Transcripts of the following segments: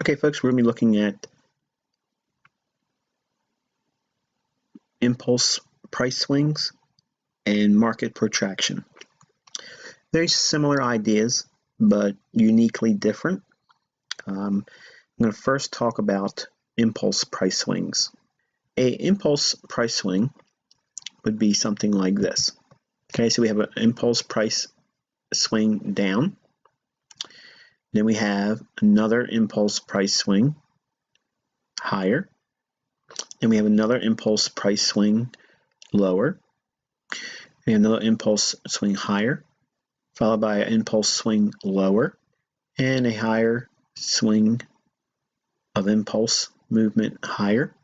Okay, folks, we're going to be looking at impulse price swings and market protraction. Very similar ideas, but uniquely different. I'm going to first talk about impulse price swings. An impulse price swing would be something like this. Okay, so we have an impulse price swing down. Then we have another impulse price swing higher. Then we have another impulse price swing lower. We have another impulse swing higher, followed by an impulse swing lower, and a higher swing of impulse movement higher.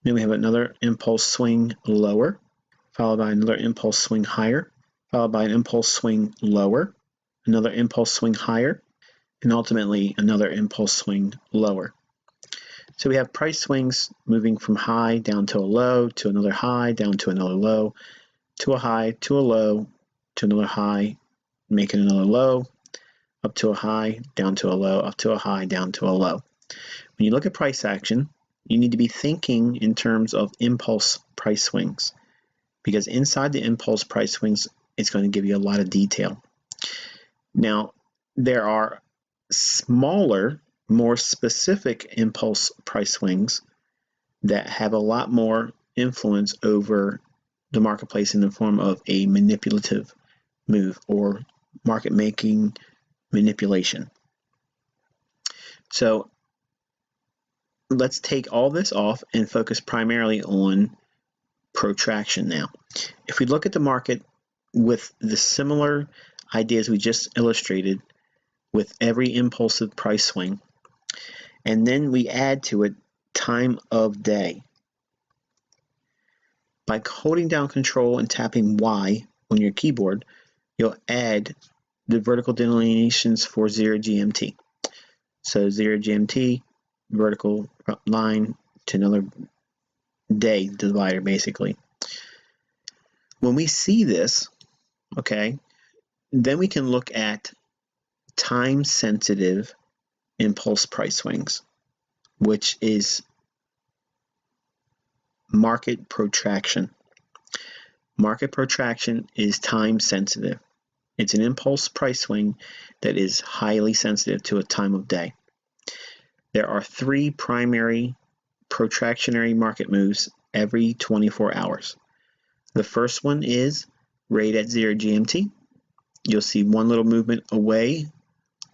Then we have another impulse swing lower, followed by another impulse swing higher, followed by an impulse swing lower, another impulse swing higher, and ultimately another impulse swing lower. So we have price swings moving from high down to a low, to another high, down to another low, to a high, to a low, to another high, making another low, up to a high, down to a low, up to a high, down to a low. When you look at price action, you need to be thinking in terms of impulse price swings, because inside the impulse price swings, it's going to give you a lot of detail. Now, there are smaller, more specific impulse price swings that have a lot more influence over the marketplace in the form of a manipulative move or market making manipulation. So let's take all this off and focus primarily on protraction now. If we look at the market with the similar ideas we just illustrated with every impulsive price swing, and then we add to it time of day. By holding down Control and tapping Y on your keyboard, you'll add the vertical delineations for 0 GMT. So 0 GMT, vertical line to another day divider, basically. When we see this, okay, then we can look at time-sensitive impulse price swings, which is market protraction. Market protraction is time-sensitive. It's an impulse price swing that is highly sensitive to a time of day. There are 3 primary protractionary market moves every 24 hours. The first one is right at 0 GMT. You'll see one little movement away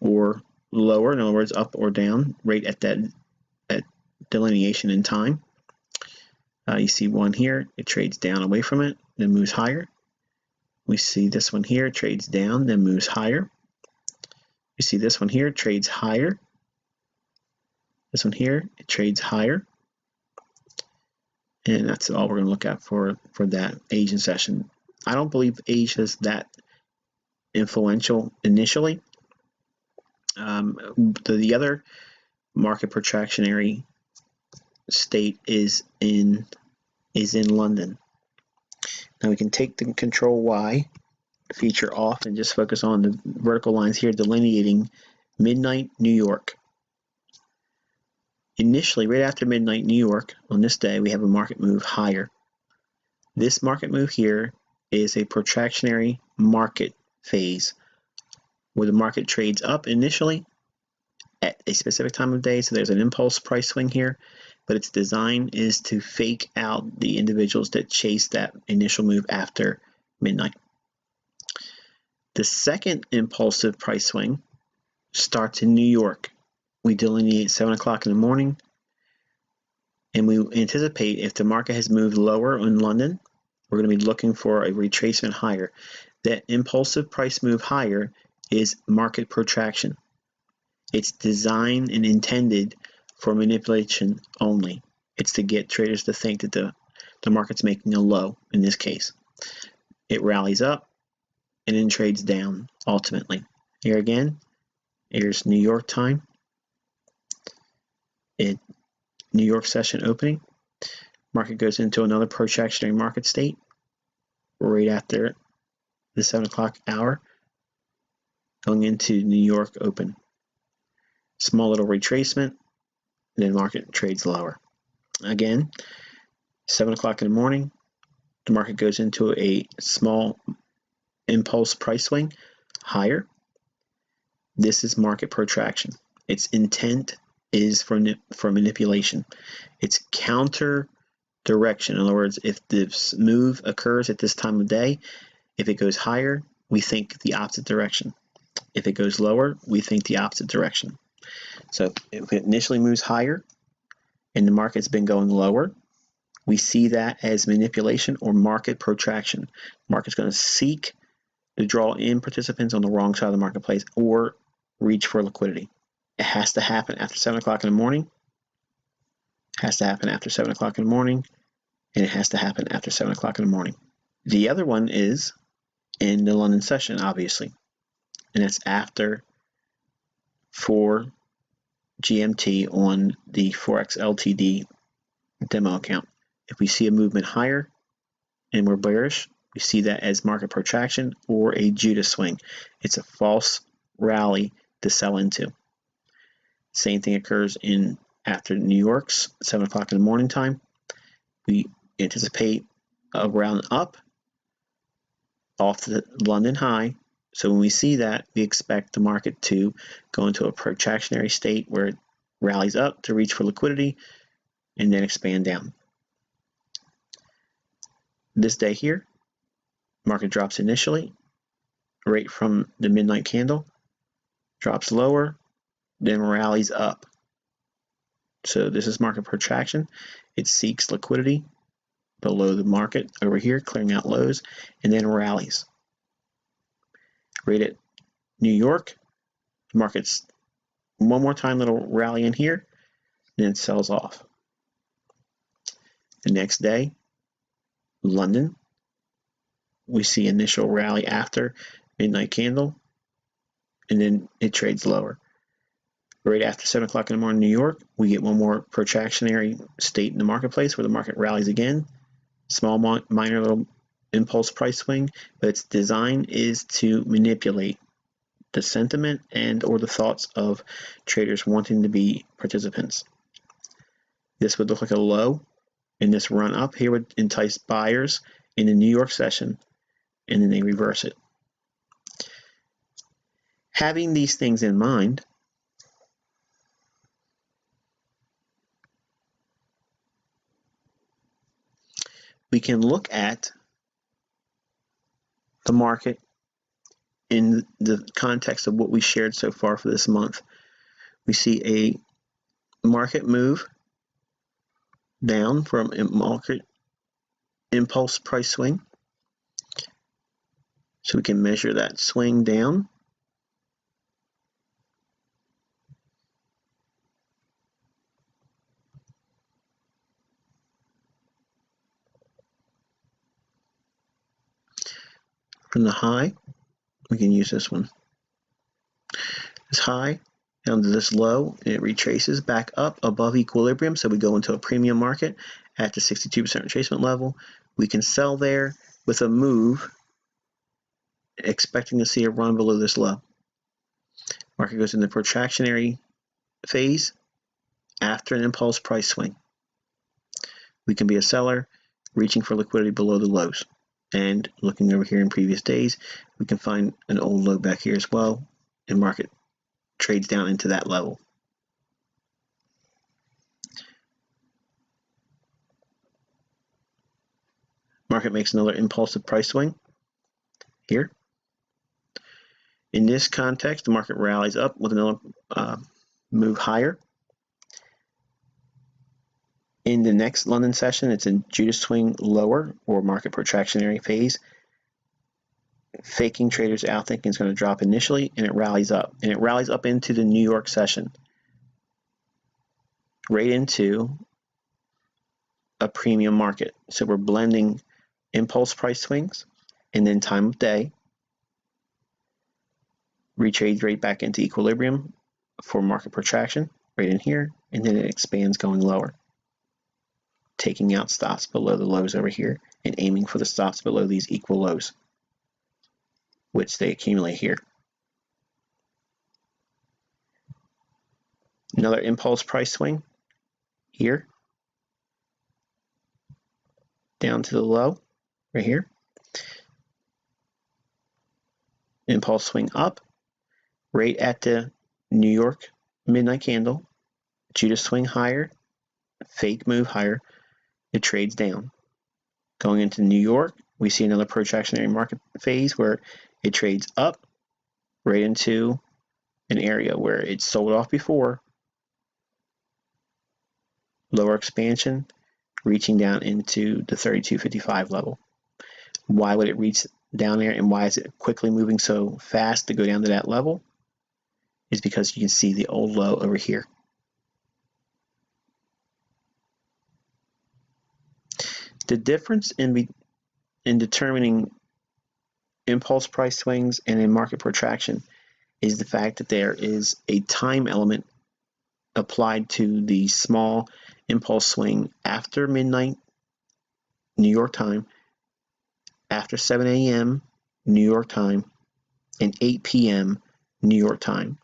or lower, in other words, up or down, right at that delineation in time. You see one here, it trades down away from it, then moves higher. We see this one here, trades down, then moves higher. You see this one here, trades higher. This one here, it trades higher. And that's all we're going to look at for that Asian session. I don't believe Asia is that influential initially. The other market protractionary state is in London. Now we can take the Control Y feature off and just focus on the vertical lines here delineating midnight New York. Initially, right after midnight New York, on this day, we have a market move higher. This market move here is a protractionary market phase where the market trades up initially at a specific time of day. So there's an impulse price swing here, but its design is to fake out the individuals that chase that initial move after midnight. The second impulsive price swing starts in New York. We delineate 7 o'clock in the morning, and we anticipate if the market has moved lower in London, we're going to be looking for a retracement higher. That impulsive price move higher is market protraction. It's designed and intended for manipulation only. It's to get traders to think that the market's making a low in this case. It rallies up and then trades down ultimately. Here again, here's New York time. New York session opening. Market goes into another protractionary market state right after the 7 o'clock hour, going into New York open. small little retracement, then market trades lower. Again, 7 o'clock in the morning, the market goes into a small impulse price swing higher. This is market protraction. Its intent is for manipulation. It's counter direction. In other words, if this move occurs at this time of day, if it goes higher, we think the opposite direction. If it goes lower, we think the opposite direction. So if it initially moves higher and the market's been going lower, we see that as manipulation or market protraction. The market's going to seek to draw in participants on the wrong side of the marketplace or reach for liquidity. It has to happen after 7 o'clock in the morning. It has to happen after 7 o'clock in the morning. And it has to happen after 7 o'clock in the morning. The other one is in the London session, obviously. And that's after 4 GMT on the Forex Ltd demo account. If we see a movement higher and we're bearish, we see that as market protraction or a Judas swing. It's a false rally to sell into. Same thing occurs in after New York's 7 o'clock in the morning time. We anticipate a round up off the London high. So when we see that, we expect the market to go into a protractionary state where it rallies up to reach for liquidity and then expand down. This day here, market drops initially, right from the midnight candle, drops lower, then rallies up. So this is market protraction. It seeks liquidity below the market over here, clearing out lows, and then rallies. Right at New York, the market's one more time little rally in here, and then sells off. The next day, London, we see initial rally after midnight candle, and then it trades lower. Right after 7 o'clock in the morning in New York, we get one more protractionary state in the marketplace where the market rallies again. Small, minor little impulse price swing, but its design is to manipulate the sentiment and or the thoughts of traders wanting to be participants. This would look like a low, and this run up here would entice buyers in the New York session, and then they reverse it. Having these things in mind, we can look at the market in the context of what we shared so far for this month. We see a market move down from a market impulse price swing. So we can measure that swing down. From the high, we can use this one. This high down to this low, and it retraces back up above equilibrium. So we go into a premium market at the 62% retracement level. We can sell there with a move, expecting to see a run below this low. Market goes into protractionary phase after an impulse price swing. We can be a seller reaching for liquidity below the lows. And looking over here in previous days, we can find an old low back here as well, and market trades down into that level. Market makes another impulsive price swing here. In this context, the market rallies up with another move higher. In the next London session, it's a Judas swing lower or market protractionary phase. Faking traders out thinking it's going to drop initially, and it rallies up. And it rallies up into the New York session, right into a premium market. So we're blending impulse price swings and then time of day. Retrades right back into equilibrium for market protraction right in here, and then it expands going lower, taking out stops below the lows over here and aiming for the stops below these equal lows, which they accumulate here. Another impulse price swing here, down to the low, right here. Impulse swing up, right at the New York midnight candle. Judas swing higher, fake move higher. It trades down. Going into New York, we see another protractionary market phase where it trades up right into an area where it sold off before. Lower expansion, reaching down into the 32.55 level. Why would it reach down there, and why is it quickly moving so fast to go down to that level? Is because you can see the old low over here. The difference in determining impulse price swings and in market protraction is the fact that there is a time element applied to the small impulse swing after midnight New York time, after 7 a.m. New York time, and 8 p.m. New York time.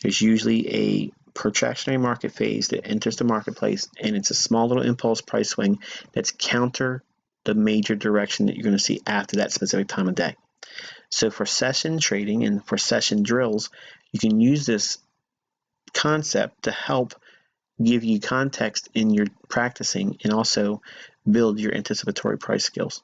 There's usually a protractionary market phase that enters the marketplace, and it's a small little impulse price swing that's counter the major direction that you're going to see after that specific time of day. So for session trading and for session drills, you can use this concept to help give you context in your practicing and also build your anticipatory price skills.